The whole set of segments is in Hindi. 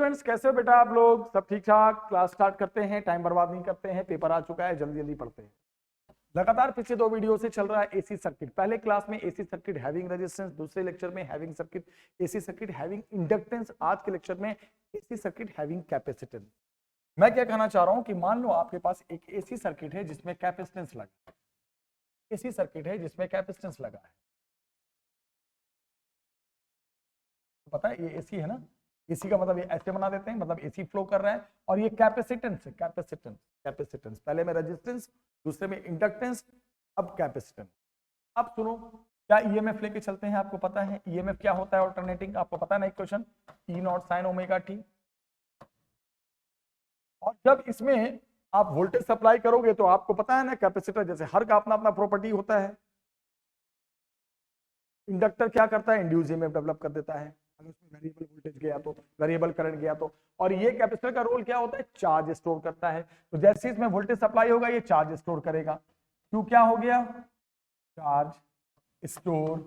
स्टूडेंट्स, कैसे हो बेटा आप लोग? सब ठीक ठाक? क्लास स्टार्ट करते हैं, टाइम बर्बाद नहीं करते हैं, पेपर आ चुका है, जल्दी जल्दी पढ़ते हैं। लगातार पिछले 2 वीडियो से चल रहा है एसी सर्किट। पहले क्लास में एसी सर्किट हैविंग रेजिस्टेंस, दूसरे लेक्चर में having circuit AC circuit having inductance, आज के लेक्चर में एसी सर्किट हैविंग कैपेसिटेंस। मैं क्या कहना चाह रहा हूं कि मान लो आपके पास एक एसी सर्किट है जिसमें कैपेसिटेंस लगा है, एसी सर्किट है जिसमें कैपेसिटेंस लगा है, पता है ये एसी है ना। एसी का मतलब ये ऐसे बना देते हैं, मतलब एसी फ्लो कर रहा है, और ये कैपेसिटेंस है, कैपेसिटेंस कैपेसिटेंस। पहले में रेजिस्टेंस, दूसरे में इंडक्टेंस, अब कैपेसिटेंस। अब सुनो, क्या ईएमएफ लेके चलते हैं? आपको पता है ईएमएफ क्या होता है? ऑल्टरनेटिंग, आपको पता है ना एक क्वेश्चन, ई नॉट साइन ओमेगा टी। और जब इसमें आप वोल्टेज सप्लाई करोगे तो आपको पता है ना, कैपेसिटर जैसे हर का अपना अपना प्रॉपर्टी होता है। इंडक्टर क्या करता है? इंड्यूस ईएमएफ डेवलप कर देता है, अगर उसमें वेरिएबल वोल्टेज गया तो, वेरिएबल करंट गया तो। और ये कैपेसिटर का रोल क्या होता है? चार्ज स्टोर करता है। तो जैसे इसमें वोल्टेज सप्लाई होगा ये चार्ज स्टोर करेगा। क्यों क्या हो गया? Charge store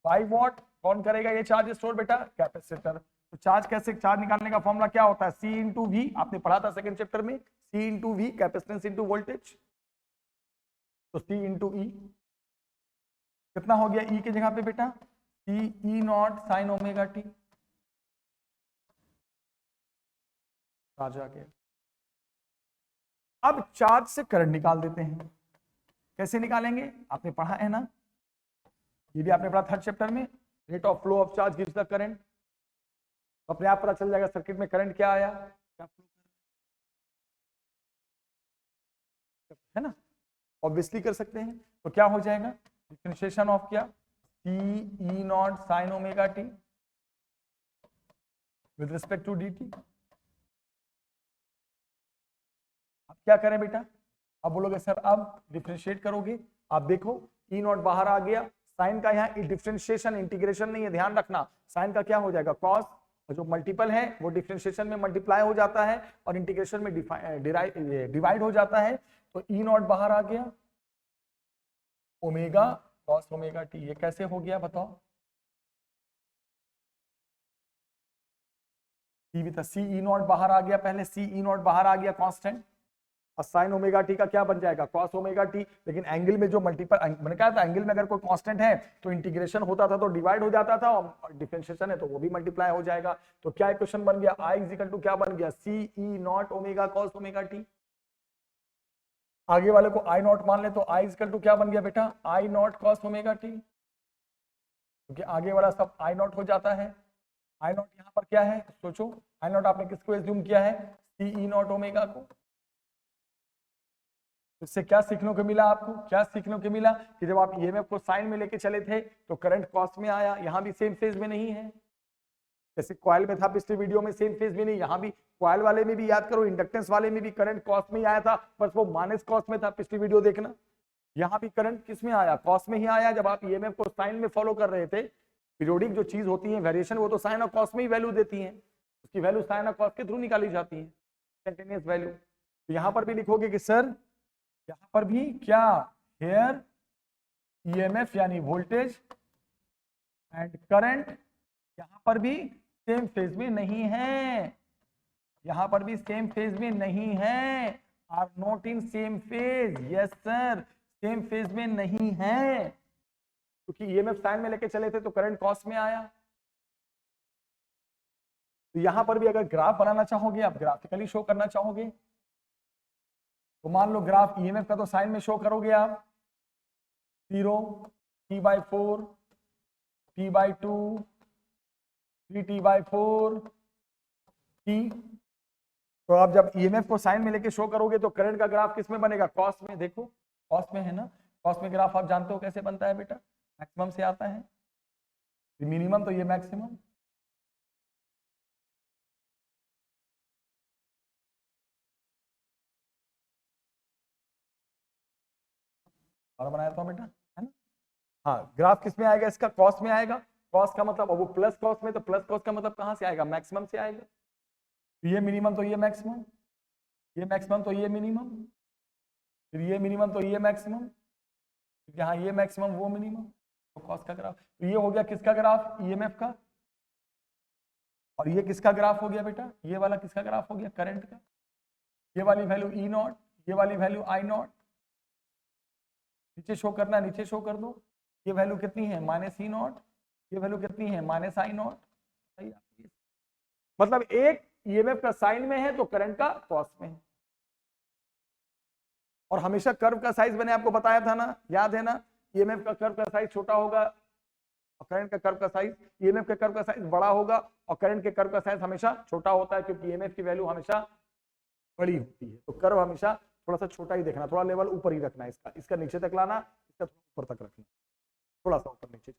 by what? कौन करेगा ये चार्ज स्टोर बेटा? कैपेसिटर। तो चार्ज कैसे, चार्ज निकालने का फॉर्मूला क्या होता है? C इंटू वी, आपने पढ़ा था सेकंड चैप्टर में, C into V, capacitance into voltage. तो C इंटू ई कितना हो गया? ई की जगह पे बेटा C E naught sine omega T. Charge आ गया। अब चार्ज से करंट निकाल देते हैं। कैसे निकालेंगे? आपने पढ़ा है ना, ये भी आपने पढ़ा थर्ड चैप्टर में, rate of flow of charge gives the current. अपने आप पता चल जाएगा सर्किट में करंट क्या आया, क्या फ्लो है ना, ऑब्वियसली कर सकते हैं। तो क्या हो जाएगा? डिफरेंशिएशन ऑफ क्या? C E naught sine omega T with respect to D T. अब क्या करें बेटा? अब बोलोगे सर अब डिफरेंशिएट करोगे, आप देखो ई नॉट बाहर आ गया, साइन का यहाँ डिफरेंशिएशन इंटीग्रेशन नहीं है, ध्यान रखना। साइन का क्या हो जाएगा? कॉस, और जो मल्टीपल है वो डिफरेंशिएशन में मल्टीप्लाई हो जाता है और इंटीग्रेशन में डिवाइड हो जाता है। तो ई नॉट बाहर आ गया, ओमेगा कॉस ओमेगा टी। ये कैसे हो गया बताओ? सी ई नॉट बाहर आ गया, पहले सी ई नॉट बाहर आ गया कांस्टेंट, और साइन ओमेगा टी का क्या बन जाएगा? Cos omega T. लेकिन एंगल में जो मल्टीपल, मैंने कहा था एंगल में अगर कोई कांस्टेंट है तो इंटीग्रेशन होता था तो डिवाइड हो जाता था, और डिफरेंशिएशन है तो वो भी मल्टीप्लाई हो जाएगा। तो क्या इक्वेशन बन गया? आई इज इक्वल टू क्या बन गया? C E naught omega cos omega T. आगे वाले को आई नॉट मान ले तो आई इज इक्वल टू क्या बन गया बेटा? आई नॉट कॉस ओमेगा टी, क्योंकि आगे वाला सब आई नॉट हो जाता है। आई नॉट यहाँ पर क्या है? सोचो, आई नॉट आपने किसको एज्यूम किया है? सी ई नॉट ओमेगा को। इससे क्या सीखने को मिला आपको? क्या सीखने को मिला कि जब आप ईएमएफ को साइन में लेके चले थे तो करंट कॉस में आया, यहां भी सेम फेज में नहीं है। जैसे कॉइल में था पिछले वीडियो में, सेम फेज में नहीं, यहां भी कॉइल वाले में भी याद करो, इंडक्टेंस वाले में भी करंट कॉस में ही आया था, बस वो माइनस कॉस में था, पिछली वीडियो देखना। यहाँ भी करंट किस में आया? कॉस में ही आया। जब आप ईएमएफ को साइन में फॉलो कर रहे थे, पीरियोडिक जो चीज होती है वेरिएशन, वो तो साइन और कॉस में ही वैल्यू देती है, उसकी वैल्यू साइन और कॉस के थ्रू निकाली जाती है, इंस्टेंटेनियस वैल्यू। तो यहाँ पर भी लिखोगे कि सर यहां पर भी क्या, हेयर ईएमएफ यानी वोल्टेज एंड करंट यहां पर भी सेम फेज में नहीं है, यहां पर भी सेम फेज में नहीं है, are not in same phase. Yes sir, same phase में नहीं है, क्योंकि ईएमएफ साइन में लेके चले थे तो करंट कॉस में आया। तो यहां पर भी अगर ग्राफ बनाना चाहोगे, आप ग्राफिकली शो करना चाहोगे, तो मान लो ग्राफ ईएमएफ का तो साइन में शो करोगे आप, 0 t/4 t/2 3t/4 t। तो आप जब ईएमएफ को साइन में लेके शो करोगे तो करंट का ग्राफ किस में बनेगा? कॉस में। देखो कॉस में है ना, कॉस में ग्राफ आप जानते हो कैसे बनता है बेटा? मैक्सिमम से आता है, मिनिमम तो ये मैक्सिमम। और बनाया था बेटा, है ना? हाँ, ग्राफ किस में आएगा इसका? कॉस में आएगा। कॉस का मतलब, अब वो प्लस कॉस में, तो प्लस कॉस का मतलब कहां से आएगा? मैक्सिमम से आएगा। तो ये मिनिमम तो ये मैक्सिमम, ये मैक्सिमम तो ये मिनिमम, फिर ये मिनिमम तो ये मैक्सिमम, क्योंकि हाँ ये मैक्सिमम वो मिनिमम। तो कॉस का ग्राफ, तो ये हो गया किसका ग्राफ? ईएमएफ का। और ये किसका ग्राफ हो गया बेटा, ये वाला किसका ग्राफ हो गया, करंट का। ये वाली वैल्यू ई नॉट, ये वाली वैल्यू आई नॉट, नीचे शो करना, नीचे शो कर दो। ये वैल्यू कितनी है, माइनस ई नॉट, ये वैल्यू कितनी है, माइनस आई नॉट। मतलब एक ईएमएफ का साइन में है तो करंट का कॉस में है। और हमेशा कर्व का साइज मैंने आपको बताया था ना, याद है ना, ईएमएफ का कर्व का साइज छोटा होगा और करंट का कर्व का साइज, ईएमएफ के कर्व का साइज बड़ा होगा और करंट के कर्व का साइज हमेशा छोटा होता है, क्योंकि ईएमएफ की वैल्यू हमेशा बड़ी होती है। तो कर्व हमेशा थोड़ा सा छोटा ही देखना, थोड़ा लेवल ऊपर ही रखना, इसका नीचे तक लाना, इसका ऊपर तक रखना, थोड़ा सा ऊपर नीचे।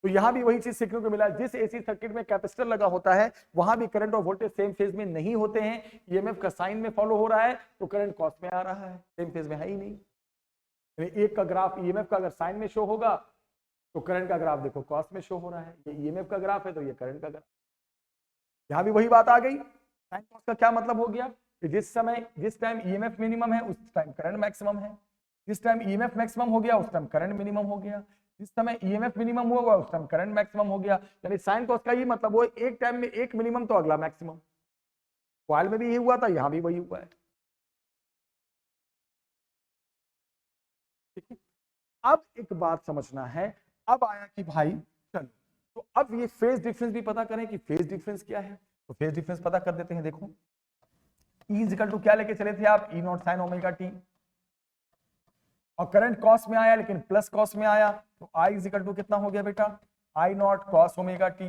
तो यहां भी वही चीज सीखने को मिला, जिस एसी सर्किट में कैपेसिटर लगा होता है वहां भी करंट और वोल्टेज सेम फेज में नहीं होते हैं। ईएमएफ का साइन में फॉलो हो रहा है तो करंट कॉस में आ रहा है, सेम फेज में है ही नहीं। एक का ग्राफ ईएमएफ का अगर साइन में शो होगा तो करंट का ग्राफ देखो कॉस में शो हो रहा है। ये ईएमएफ का ग्राफ है तो ये करंट का ग्राफ। यहां भी वही बात आ गई। साइन कॉस का क्या मतलब हो गया कि जिस टाइम ईएमएफ मिनिमम है उस टाइम करंट मैक्सिमम है, जिस टाइम ईएमएफ मैक्सिमम हो गया उस टाइम करंट मिनिमम हो गया, जिस समय ईएमएफ मिनिमम हुआ उस टाइम करंट मैक्सिमम हो गया। यानी साइन कॉस का ये मतलब वो एक टाइम में एक मिनिमम तो अगला मैक्सिमम। कॉइल में भी यही हुआ था, यहां भी वही हुआ है। ठीक है, अब एक बात समझना है, अब आया कि भाई चलो तो अब ये फेज डिफरेंस भी पता करें कि फेज डिफरेंस क्या है। तो फेज डिफरेंस पता कर देते हैं। देखो E इक्वल टू क्या लेके चले थे आप, ई नॉट साइन ओमेगा टी, और करंट कॉस में आया लेकिन प्लस कॉस में आया, तो I इक्वल टू कितना हो गया बेटा, आई नॉट कॉस ओमेगा टी।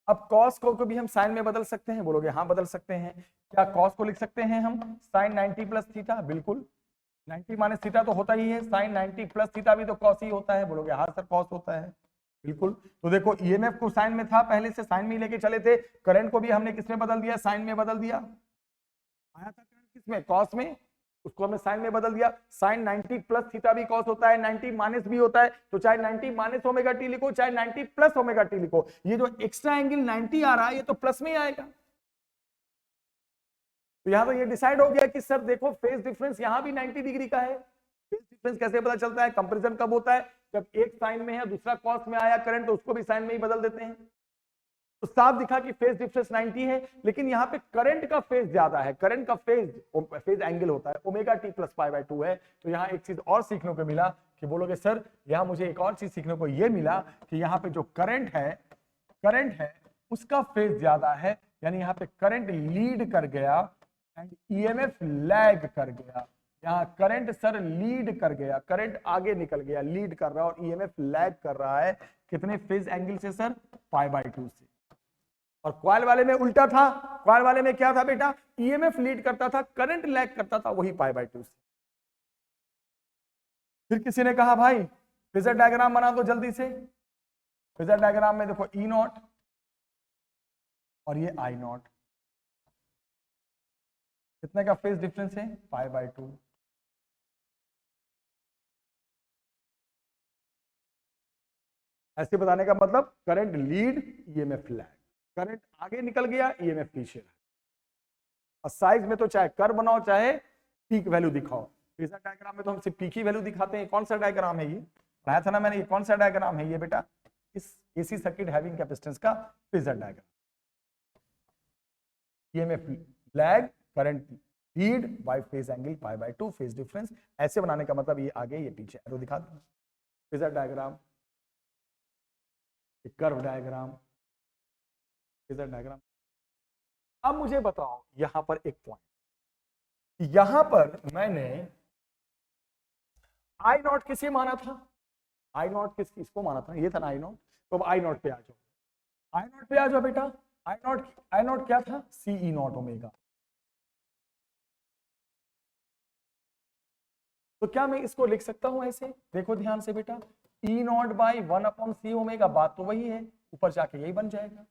अब कॉस को भी हम साइन में बदल सकते हैं, बोलोगे हाँ बदल सकते हैं। क्या कॉस को लिख सकते हैं हम साइन 90 प्लस थीटा, बिल्कुल 90 माइनस थीटा तो होता ही है, साइन 90 प्लस थीटा भी तो कॉस ही होता है, बोलोगे हाँ सर कॉस होता है, बिल्कुल। तो देखो ईएमएफ को साइन में था, पहले से साइन में लेके चले थे, करंट को भी हमने किसमें बदल दिया, साइन में बदल दिया। आया था करंट किसमें, कॉस में, उसको हमने साइन में बदल दिया। साइन 90 प्लस थीटा भी कॉस होता है, 90 माइनस भी होता है, तो चाहे 90 माइनस ओमेगा टी लिखो चाहे 90 प्लस ओमेगा टी लिखो, ये जो एक्स्ट्रा एंगल 90 आ रहा है ये तो प्लस में ही आएगा। तो यहां तो ये डिसाइड हो गया कि सर देखो फेज डिफरेंस यहां भी 90 डिग्री का है। फेज डिफरेंस कैसे पता चलता है, कंपैरिजन कब होता है, जब एक साइन में है दूसरा कॉस में आया करंट, तो उसको भी साइन में ही बदल देते हैं। तो साफ दिखा कि फेज डिफरेंस 90 है, लेकिन यहाँ पे करंट का फेज ज्यादा है, करंट का फेज एंगल होता है omega T plus pi by 2 है। तो यहाँ एक चीज और सीखने को मिला कि बोलोगे सर यहाँ मुझे एक और चीज सीखने को ये मिला कि यहाँ पे जो करंट है उसका फेज ज्यादा है, यानी यहाँ पे करंट लीड कर गया एंड ईएमएफ लैग कर गया। यहाँ करंट सर लीड कर गया, करंट आगे निकल गया, लीड कर रहा है, और ईएमएफ लैग कर रहा है कितने फेज एंगल से सर, पाई बाय 2 से। और कॉइल वाले में उल्टा था, कॉइल वाले में क्या था बेटा, ईएमएफ लीड करता था, करंट लैग करता था, वही पाई बाय 2 से। फिर किसी ने कहा भाई फेजर डायग्राम बना दो जल्दी से। फेजर डायग्राम में देखो ई नॉट और ये आई नॉट, कितने का फेज डिफरेंस है, पाई बाय 2। ऐसे बताने का मतलब current lead EMF lag, current आगे निकल गया ईएमएफ पीछे। और साइज में तो चाहे कर्व बनाओ चाहे पीक वैल्यू दिखाओ, फेजर डायग्राम में तो हम सिर्फ पीक ही वैल्यू दिखाते हैं। कौन सा डायग्राम है ये, पढ़ाया था ना मैंने, ये कौन सा डायग्राम है ये बेटा, इस एसी सर्किट हैविंग कैपेसिटेंस का phasor diagram. EMF lag current lead by phase angle pi by 2, phase difference. ऐसे बनाने का मतलब ये आगे ये पीछे, तो दिखा दो phasor diagram, curve diagram, phasor diagram. अब मुझे बताओ यहां पर एक पॉइंट, यहां पर मैंने आई नॉट किसे माना था, आई नॉट किसको माना था, ये था ना आई नॉट। तो अब आई नॉट पे आ जाओ, आई नॉट पे आ जाओ बेटा। आई नॉट क्या था, सी ई नॉट ओमेगा। तो क्या मैं इसको लिख सकता हूं ऐसे, देखो ध्यान से बेटा, ई नॉट बाई 1/c ओमेगा, बात तो वही है, ऊपर जाके यही बन जाएगा।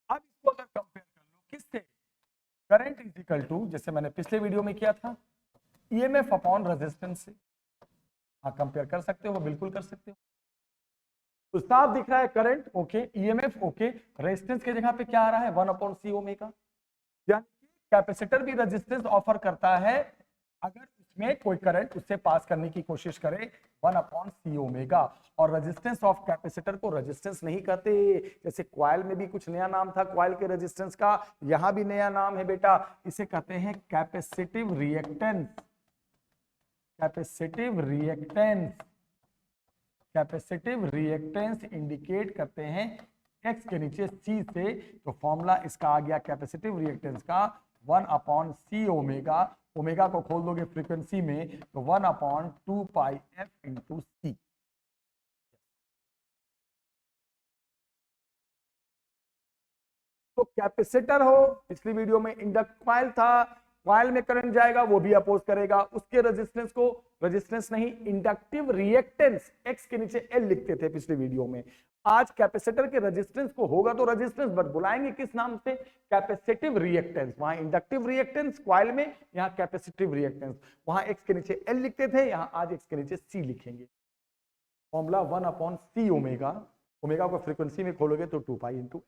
अब इसको अगर कंपेयर कर लो किससे, करंट इज इक्वल टू, जैसे मैंने पिछले वीडियो में किया था, ईएमएफ अपॉन रेजिस्टेंस से। हाँ कंपेयर कर सकते हो, बिल्कुल कर सकते हो। तो साफ दिख रहा है current okay, EMF okay, resistance की जगह पे क्या आ रहा है 1/c ओमेगा। यानी कैपेसिटर भी रेजिस्टेंस ऑफर करता है अगर में कोई करंट उससे पास करने की कोशिश करे 1/c ओमेगा। और रेजिस्टेंस ऑफ कैपेसिटर को रेजिस्टेंस नहीं कहते, जैसे कॉइल में भी कुछ नया नाम था कॉइल के रेजिस्टेंस का, यहां भी नया नाम है बेटा, इसे कहते हैं capacitive reactance. Capacitive reactance, capacitive reactance indicate करते हैं x के नीचे c से, तो फॉर्मूला इसका आ गया कैपेसिटिव रिएक्टेंस का 1/c ओमेगा। ओमेगा को खोल दोगे फ्रीक्वेंसी में तो 1/2 पाई f इंटू सी। तो कैपेसिटर हो, पिछली वीडियो में इंडक्ट कॉइल था, कॉइल में करंट जाएगा वो भी अपोज करेगा, उसके रेजिस्टेंस को रेजिस्टेंस नहीं इंडक्टिव रिएक्टेंस x के नीचे L लिखते थे पिछली वीडियो में। आज कैपेसिटर के रेजिस्टेंस को होगा तो रेजिस्टेंस बट बुलाएंगे किस नाम से, कैपेसिटिव रिएक्टेंस। वहां इंडक्टिव रिएक्टेंस कॉइल में, यहां कैपेसिटिव रिएक्टेंस, वहां x के नीचे L लिखते थे, यहां आज x के नीचे c लिखेंगे। फॉर्मूला 1/c ओमेगा, ओमेगा को फ्रीक्वेंसी में खोलोगे तो 2 पाई इंटू।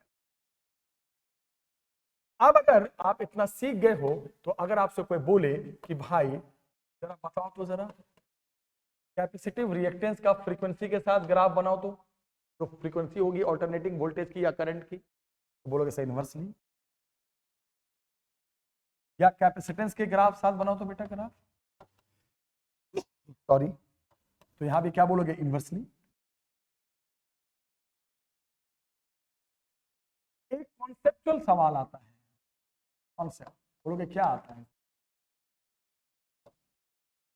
अब अगर आप इतना सीख गए हो तो अगर आपसे कोई बोले कि भाई जरा बताओ तो जरा कैपेसिटिव रिएक्टेंस का फ्रीक्वेंसी के साथ ग्राफ बनाओ, तो फ्रीक्वेंसी होगी ऑल्टरनेटिंग वोल्टेज की या करंट की, तो बोलोगे सर इनवर्सली। या कैपेसिटेंस के ग्राफ साथ बनाओ तो बेटा ग्राफ, सॉरी, तो यहां भी क्या बोलोगे इनवर्सली। एक कॉन्सेप्चुअल सवाल आता है, कॉन्सेप्ट बोलोगे क्या आता है।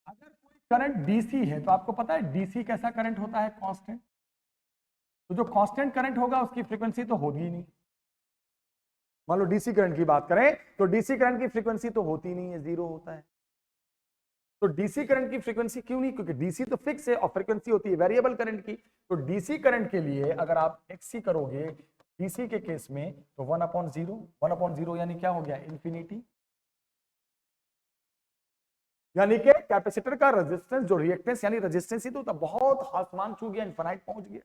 अगर कोई करंट डीसी है तो आपको पता है डीसी कैसा करंट होता है, कांस्टेंट। तो जो कांस्टेंट करंट होगा उसकी फ्रीक्वेंसी तो होगी ही नहीं। मान लो डीसी करंट की बात करें तो डीसी करंट की फ्रीक्वेंसी तो होती नहीं है, जीरो होता है। तो डीसी करंट की फ्रीक्वेंसी क्यों नहीं, क्योंकि डीसी तो फिक्स है और फ्रीक्वेंसी होती है वेरिएबल करंट की। तो डीसी करंट के लिए अगर आप एक्ससी करोगे डीसी के केस में तो 1/0, 1/0 यानी क्या हो गया इंफिनिटी। यानी कि कैपेसिटर का रेजिस्टेंस जो रिएक्टेंस यानी रेजिस्टेंस ही तो बहुत आसमान छू गया, इनफाइनाइट पहुंच गया।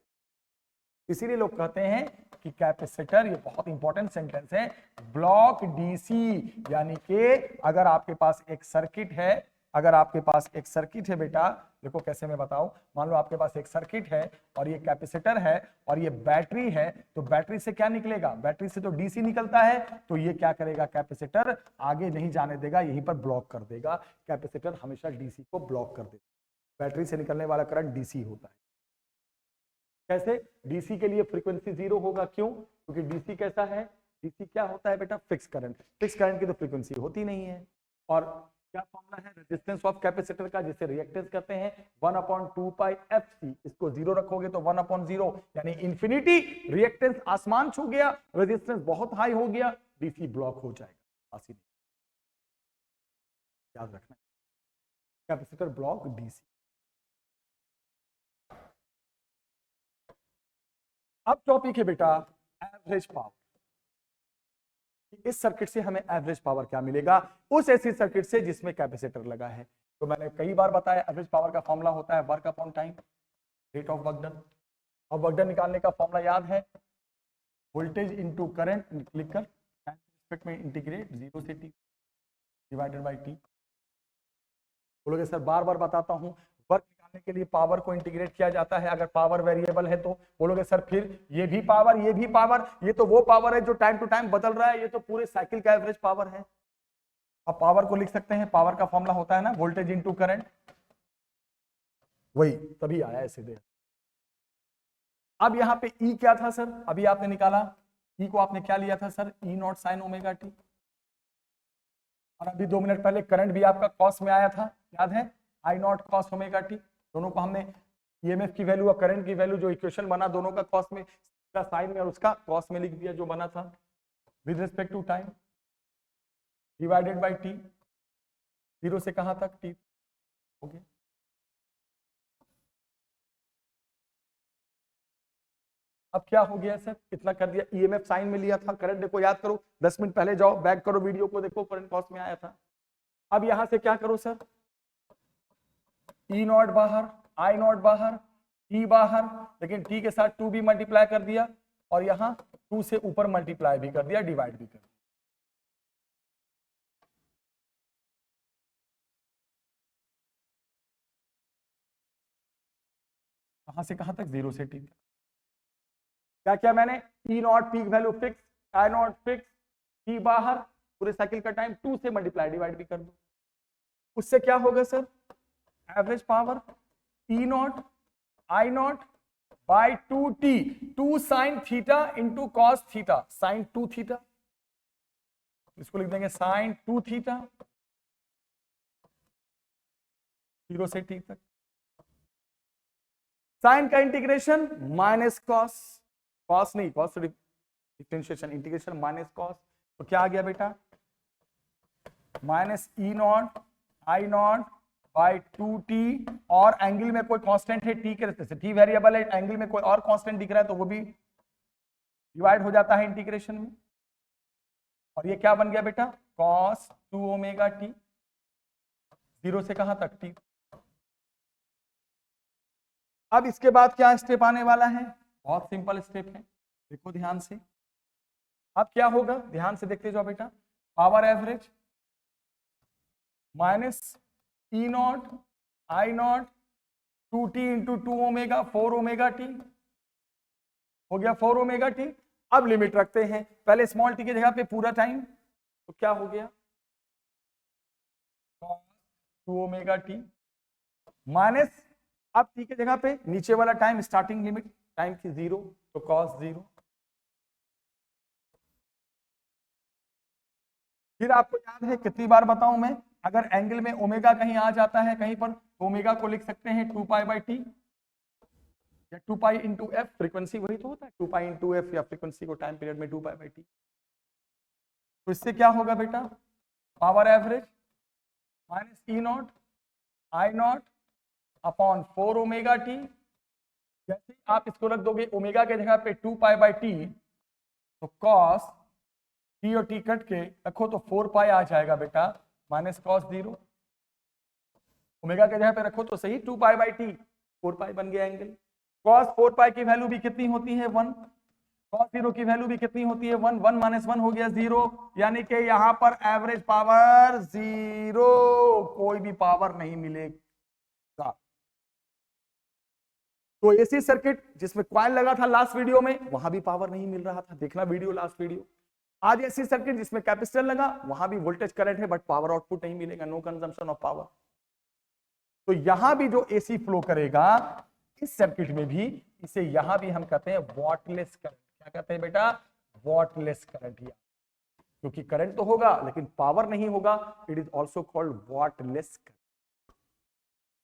इसीलिए लोग कहते हैं कि कैपेसिटर, ये बहुत इंपॉर्टेंट सेंटेंस है, ब्लॉक डीसी। यानी कि अगर आपके पास एक सर्किट है, अगर आपके पास एक सर्किट है बेटा, देखो कैसे मैं बताऊं, मान लो आपके पास एक सर्किट है और ये कैपेसिटर है और ये बैटरी है, तो बैटरी से क्या निकलेगा, बैटरी से तो डीसी निकलता है, तो ये क्या करेगा, कैपेसिटर आगे नहीं जाने देगा, यहीं पर ब्लॉक कर देगा। कैपेसिटर हमेशा डीसी को ब्लॉक कर देगा। बैटरी से निकलने वाला करंट डीसी होता है। कैसे, डीसी के लिए फ्रीक्वेंसी जीरो होगा, क्यों, क्योंकि डीसी कैसा है, डीसी क्या होता है बेटा, फिक्स करंट। फिक्स करंट की तो फ्रीक्वेंसी होती नहीं है। और क्या फॉर्मूला है रेजिस्टेंस ऑफ कैपेसिटर का, जिसे रिएक्टेंस कहते हैं 1/2 पाई एफसी। इसको जीरो रखोगे तो 1/0 यानी इंफिनिटी। रिएक्टेंस आसमान छू गया, रेजिस्टेंस बहुत हाई हो गया, डीसी ब्लॉक हो जाएगा। याद रखना, कैपेसिटर ब्लॉक डीसी। अब टॉपिक है बेटा एवरेज पावर। इस सर्किट से हमें एवरेज पावर क्या मिलेगा, उस ऐसी सर्किट से जिसमें कैपेसिटर लगा है। तो मैंने कई बार बताया एवरेज पावर का फॉर्मूला होता है work upon time, rate of work done. और वर्क डन निकालने का फॉर्मूला याद है, वोल्टेज इनटू करंट लिखकर टाइम रिस्पेक्ट में इंटीग्रेट 0 से t डिवाइडेड बाय t। बोलोगे सर बार बार बताता हूं, वर्क निकालने के लिए पावर को इंटीग्रेट किया जाता है, अगर पावर वेरिएबल है तो। बोलोगे सर फिर ये भी पावर, ये भी पावर, ये तो वो पावर है जो टाइम टू टाइम बदल रहा है, ये तो पूरे साइकिल का एवरेज पावर है। अब पावर को लिख सकते हैं, पावर का फॉर्मूला होता है ना वोल्टेज इनटू करंट, वही तभी आया ऐसे दे। अब यहाँ पे E क्या था सर, अभी आपने निकाला, E को आपने क्या लिया था sir, E0 sin omega t। और अभी 2 मिनट पहले करंट भी आपका कॉस में आया था, याद है, I0 cos ओमेगा t। दोनों को हमने ईएमएफ की वैल्यू और करंट की वैल्यू जो इक्वेशन बना, दोनों का कॉस में, इसका साइन में और उसका कॉस में लिख दिया जो बना था, with respect to time divided by t। 0 से कहां तक t, ओके। अब क्या हो गया सर, कितना कर दिया, ईएमएफ साइन में लिया था, करंट देखो, याद करो, 10 मिनट पहले जाओ बैक करो वीडियो को, देखो करंट कॉस में आया था। अब यहां से क्या करो सर, E0 बाहर, I0 बाहर, T बाहर, लेकिन T के साथ 2 भी मल्टीप्लाई कर दिया और यहां 2 से ऊपर मल्टीप्लाई भी कर दिया, डिवाइड भी कर दिया। कहां से कहां तक, 0 से t तक। क्या किया मैंने, E not peak value fix, I not fix, t बाहर, पूरे साइकिल का टाइम 2 से मल्टीप्लाई डिवाइड भी कर दो। उससे क्या होगा sir, average power E not I not by 2t, 2 sine theta into cos theta, sine 2 theta, इसको लिख देंगे साइन 2 थीटा, 0 से t तक। साइन का इंटीग्रेशन माइनस कॉस, कॉस नहीं, cos differentiation, integration minus cos, तो क्या आ गया बेटा, minus E not I not by 2t, और एंगल में कोई कांस्टेंट है t के रेस्पेक्ट से, t वेरिएबल है, एंगल में कोई और कांस्टेंट दिख रहा है तो वो भी डिवाइड हो जाता है इंटीग्रेशन में, और ये क्या बन गया बेटा, cos 2 ओमेगा t, 0 से कहां तक t। अब इसके बाद क्या स्टेप आने वाला है, बहुत सिंपल स्टेप है, देखो ध्यान से। अब क्या होगा, ध्यान से देखते जाओ बेटा, power average minus E not I not 2t into 2 omega 4 omega T, हो गया 4 ओमेगा टी। अब लिमिट रखते हैं, पहले स्मॉल टी की जगह पे पूरा टाइम, तो क्या हो गया 2 ओमेगा टी माइनस, अब टी की जगह पे नीचे वाला टाइम, स्टार्टिंग लिमिट टाइम की 0, तो cos 0। फिर आपको याद है, कितनी बार बताऊं मैं, अगर एंगल में ओमेगा कहीं आ जाता है कहीं पर, तो ओमेगा को लिख सकते हैं 2 पाई बाई टी, या 2 पाई इंटू एफ, फ्रीक्वेंसी वही तो होता है 2 पाई इंटू एफ, या फ्रीक्वेंसी को टाइम पीरियड में 2 पाई बाई टी। तो इससे क्या होगा बेटा, power average minus E not I not upon 4 omega T, जैसे आप इसको रख दोगे ओमेगा के जगह पे 2 पाई बाई टी, तो कॉस टी और टी कट के रखो तो 4 पाई आ जाएगा बेटा, माइनस कॉस 0, ओमेगा के जगह पे रखो तो सही 2 पाई बाई टी, 4 पाई बन गया एंगल। कॉस 4 पाई की वैल्यू भी कितनी होती है 1, कॉस 0 की वैल्यू भी कितनी होती है 1, 1 माइनस 1 हो गया 0, यानी कि यहां पर एवरेज पावर 0, कोई भी पावर नहीं मिलेगा। तो एसी सर्किट जिसमें कॉइल लगा था लास्ट वीडियो में, वहां भी पावर नहीं मिल रहा था, देखना वीडियो लास्ट वीडियो। आज एसी सर्किट जिसमें कैपेसिटर लगा, वहां भी वोल्टेज करंट है बट पावर आउटपुट नहीं मिलेगा, नो कंजम्पशन ऑफ पावर। तो यहां भी जो एसी फ्लो करेगा इस सर्किट में भी, इसे यहां भी हम कहते हैं वॉटलेस करंट। क्या कहते हैं बेटा, वॉटलेस करंट, क्योंकि करंट तो होगा लेकिन पावर नहीं होगा, it is also called wattless current.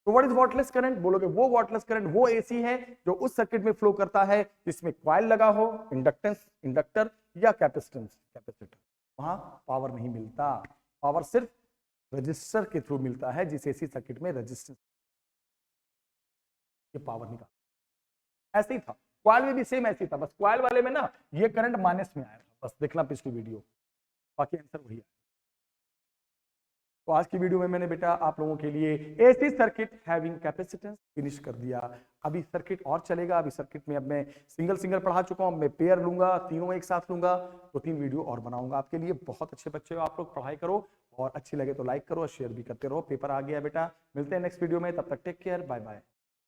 तो व्हाट इज वॉटलेस करंट बोलोगे, वो वॉटलेस करंट वो एसी है जो उस सर्किट में फ्लो करता है जिसमें कॉइल लगा हो, इंडक्टेंस इंडक्टर, या कैपेसिटेंस कैपेसिटर, वहां पावर नहीं मिलता, पावर सिर्फ रजिस्टर के थ्रू मिलता है, जिस एसी सर्किट में रजिस्टेंस ये पावर निकाल। ऐसे ही था कॉइल में भी, सेम ऐसे ही था, बस कॉइल वाले में ना ये करंट माइनस में आया था, बस देखना पिछली वीडियो, बाकी आंसर वही है। तो आज की वीडियो में मैंने बेटा आप लोगों के लिए AC circuit having capacitance finish कर दिया। अभी सर्किट और चलेगा, अभी सर्किट में अब मैं सिंगल सिंगल पढ़ा चुका हूं, मैं पेयर लूंगा, तीनों एक साथ लूंगा, तो 3 वीडियो और बनाऊंगा आपके लिए। बहुत अच्छे बच्चे हो आप लोग, पढ़ाई करो, और अच्छी लगे तो लाइक करो और शेयर भी करते रहो। पेपर आ गया बेटा, मिलते हैं नेक्स्ट वीडियो में, तब तक टेक केयर, बाय बाय।